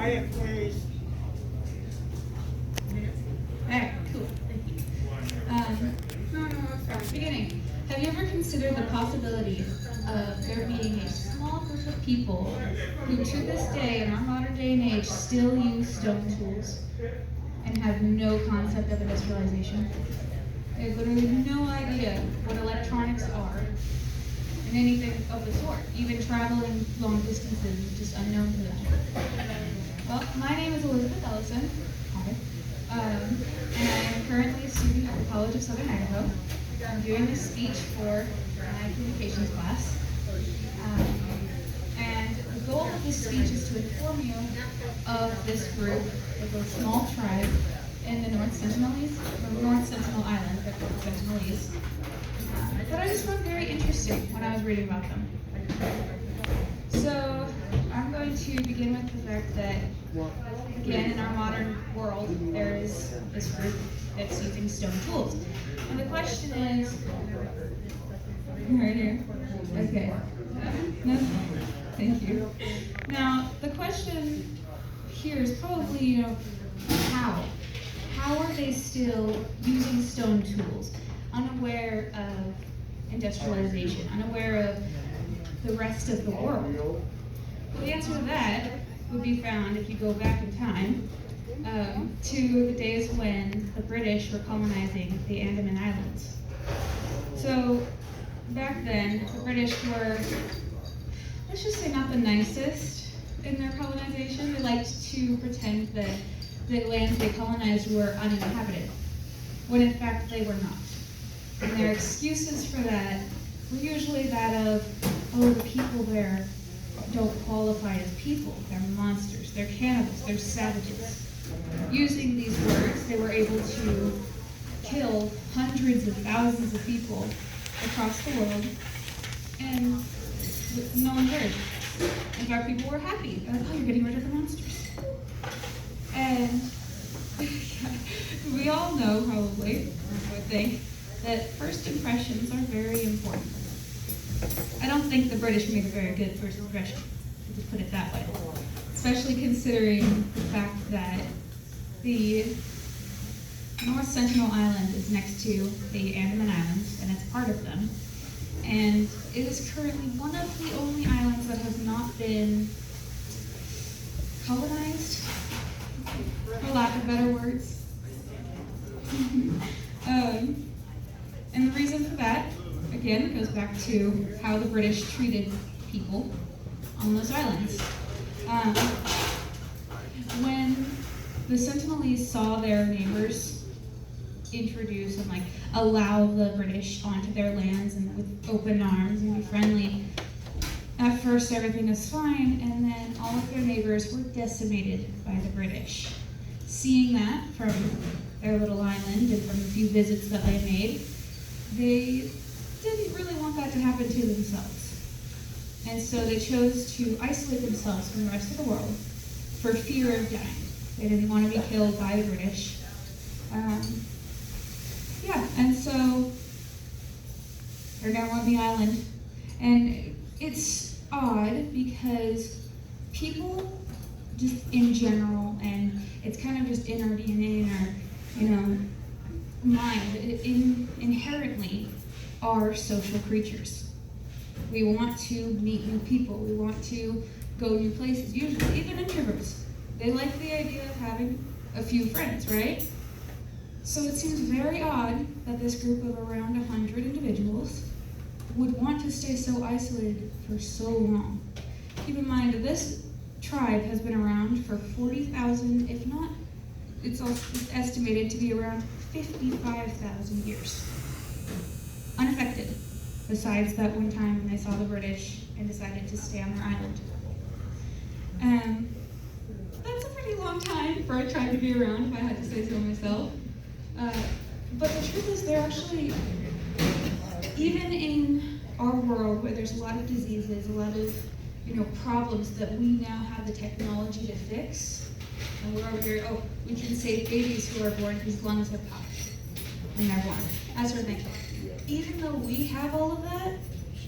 Quiet, please. Alright, cool. Thank you. Beginning. Have you ever considered the possibility of there being a small group of people who to this day, in our modern day and age, still use stone tools and have no concept of industrialization? They have literally no idea what electronics are and anything of the sort. Even traveling long distances is just unknown to them. Well, my name is Elizabeth Ellison. Hi. And I am currently a student at the College of Southern Idaho. I'm doing this speech for my communications class. And the goal of this speech is to inform you of this group, of a small tribe in the North Sentinelese, or North Sentinel Island, they're called Sentinelese. That I just found very interesting when I was reading about them. So I'm going to begin with the fact that, again, in our modern world, there is this group that's using stone tools. And the question is, right here, okay, no, thank you. Now, the question here is probably, how? How are they still using stone tools, unaware of industrialization, unaware of the rest of the world? Well, the answer to that would be found if you go back in time to the days when the British were colonizing the Andaman Islands. So back then, the British were, let's just say, not the nicest in their colonization. They liked to pretend that the lands they colonized were uninhabited, when in fact they were not. And their excuses for that were usually that of, oh, the people there don't qualify as people. They're monsters, they're cannibals, they're savages. Using these words, they were able to kill hundreds of thousands of people across the world, and no one cared. In fact, people were happy. They're like, oh, you're getting rid of the monsters. And we all know, probably, I would think, that first impressions are very important. I don't think the British made a very good first impression, to put it that way. Especially considering the fact that the North Sentinel Island is next to the Andaman Islands, and it's part of them. And it is currently one of the only islands that has not been colonized, for lack of better words. And the reason for that, again, goes back to how the British treated people on those islands. When the Sentinelese saw their neighbors introduce and allow the British onto their lands and with open arms and be friendly, at first everything was fine, and then all of their neighbors were decimated by the British. Seeing that from their little island and from the few visits that they made, they didn't really want that to happen to themselves. And so they chose to isolate themselves from the rest of the world for fear of dying. They didn't want to be killed by the British. And so they're going to on the island. And it's odd because people just in general, and it's kind of just in our DNA, in our, mind, inherently are social creatures. We want to meet new people. We want to go new places. Usually, even introverts, they like the idea of having a few friends, right? So it seems very odd that this group of around 100 individuals would want to stay so isolated for so long. Keep in mind that this tribe has been around for 40,000, if not, it's estimated to be around 55,000 years. Unaffected, besides that one time when they saw the British and decided to stay on their island. That's a pretty long time for a tribe to be around, if I had to say so myself. But the truth is, they're actually, even in our world where there's a lot of diseases, a lot of problems that we now have the technology to fix, and we're over here, oh, we can save babies who are born whose lungs have popped when they're born, that sort of thing. Even though we have all of that,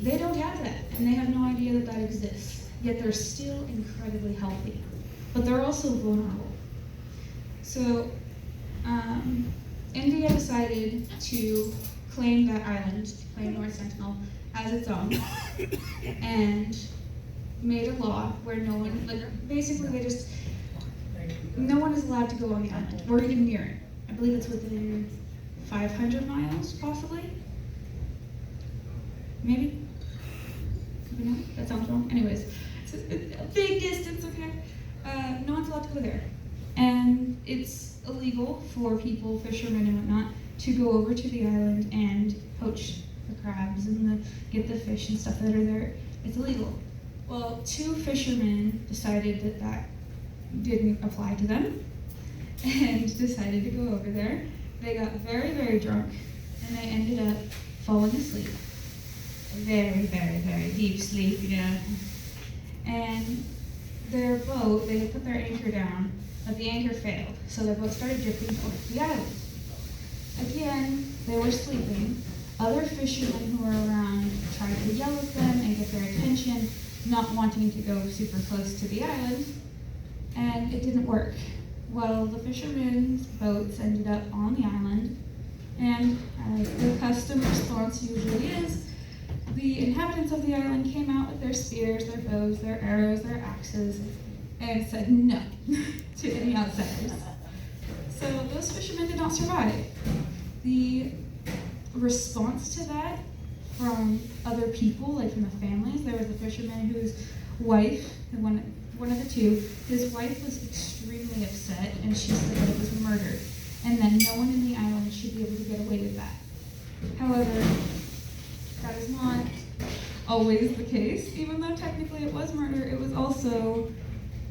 they don't have that, and they have no idea that that exists, yet they're still incredibly healthy. but they're also vulnerable. So India decided to claim that island, claim North Sentinel as its own, and made a law where no one, basically no one is allowed to go on the island, or even near it. I believe it's within 500 miles, possibly? Maybe? Could be not. That sounds wrong. Anyways, it's a big distance, okay? No one's allowed to go there. And it's illegal for people, fishermen and whatnot, to go over to the island and poach the crabs and get the fish and stuff that are there. It's illegal. Well, 2 fishermen decided that didn't apply to them and decided to go over there. They got very, very drunk, and they ended up falling asleep. Very, very, very deep sleep, yeah. And their boat, they had put their anchor down, but the anchor failed, so their boat started drifting towards the island. Again, they were sleeping. Other fishermen who were around tried to yell at them and get their attention, not wanting to go super close to the island, and it didn't work. Well, the fishermen's boats ended up on the island, and as the custom response usually is, the inhabitants of the island came out with their spears, their bows, their arrows, their axes, and said no to any outsiders. So those fishermen did not survive. The response to that from other people, like from the families, there was a fisherman whose wife, one of the 2, his wife was extremely upset, and she said that it was murder, and that no one in the island should be able to get away with that. However, that is not always the case. Even though technically it was murder, it was also,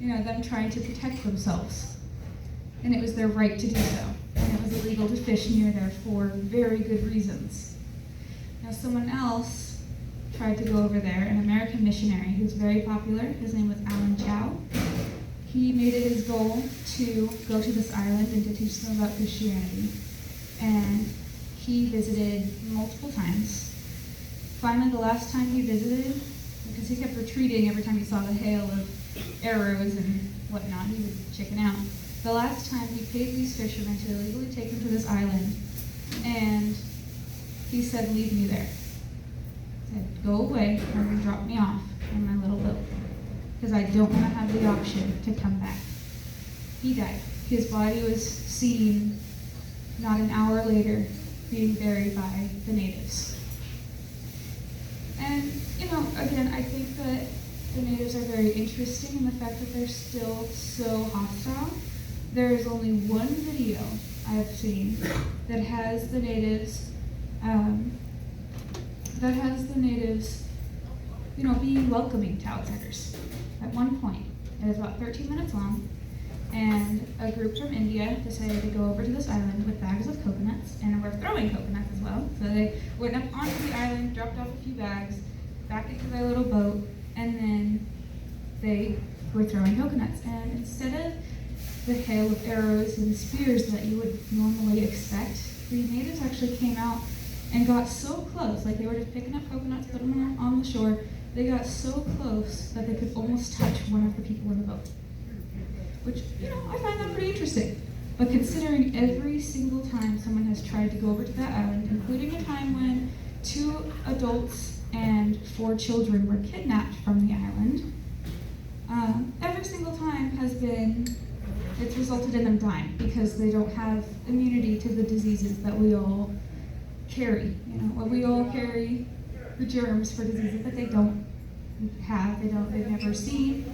them trying to protect themselves. And it was their right to do so. And it was illegal to fish near there for very good reasons. Now, someone else tried to go over there, an American missionary who's very popular. His name was Alan Chow. He made it his goal to go to this island and to teach them about Christianity. And he visited multiple times. Finally, the last time he visited, because he kept retreating every time he saw the hail of arrows and whatnot, he would chicken out. The last time he paid these fishermen to illegally take him to this island, and he said, "Leave me there." He said, "Go away and drop me off in my little boat, because I don't want to have the option to come back." He died. His body was seen not an hour later being buried by the natives. And, again, I think that the natives are very interesting in the fact that they're still so hostile. There is only one video I've seen that has the natives, being welcoming to outsiders. At one point, it was about 13 minutes long, and a group from India decided to go over to this island with bags of coconuts, and were throwing coconuts as well. So they went up onto the island, dropped off a few bags, back into their little boat, and then they were throwing coconuts. And instead of the hail of arrows and spears that you would normally expect, the natives actually came out and got so close, like they were just picking up coconuts, putting them on the shore. They got so close that they could almost touch one of the people in the boat. Which, I find that pretty interesting. But considering every single time someone has tried to go over to that island, including a time when 2 adults and 4 children were kidnapped from the island, every single time it's resulted in them dying because they don't have immunity to the diseases that we all carry. We all carry the germs for diseases that they don't have, they've never seen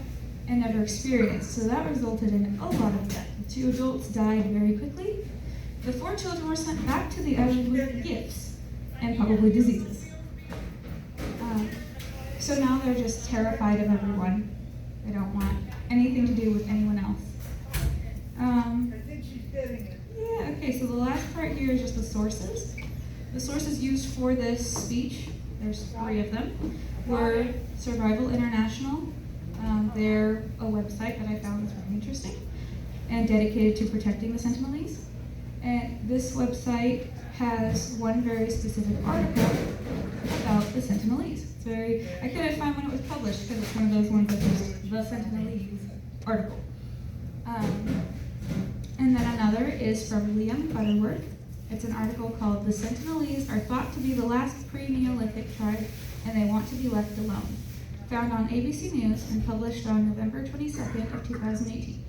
and never experienced. So that resulted in a lot of death. The 2 adults died very quickly. The 4 children were sent back to the island with gifts and probably diseases. So now they're just terrified of everyone. They don't want anything to do with anyone else. Okay, so the last part here is just the sources. The sources used for this speech, there's 3 of them, were Survival International. They're a website that I found was very interesting and dedicated to protecting the Sentinelese. And this website has one very specific article about the Sentinelese. I couldn't find when it was published because it's one of those ones that was the Sentinelese article. And then another is from Liam Butterworth. It's an article called "The Sentinelese are thought to be the last pre-Neolithic tribe and they want to be left alone." Found on ABC News and published on November 22nd of 2018.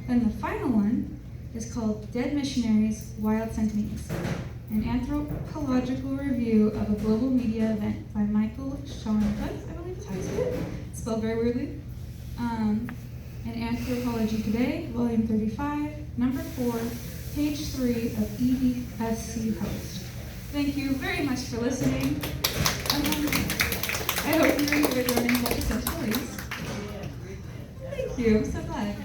Then the final one is called "Dead Missionaries, Wild Sentinelese," an anthropological review of a global media event by Michael Schoenfuss, I believe is how you say it. It's spelled very weirdly. In Anthropology Today, Volume 35, Number 4, Page 3 of EDSC Post. Thank you very much for listening. I hope you enjoyed learning about the Sentinelese. Thank you. I'm so glad.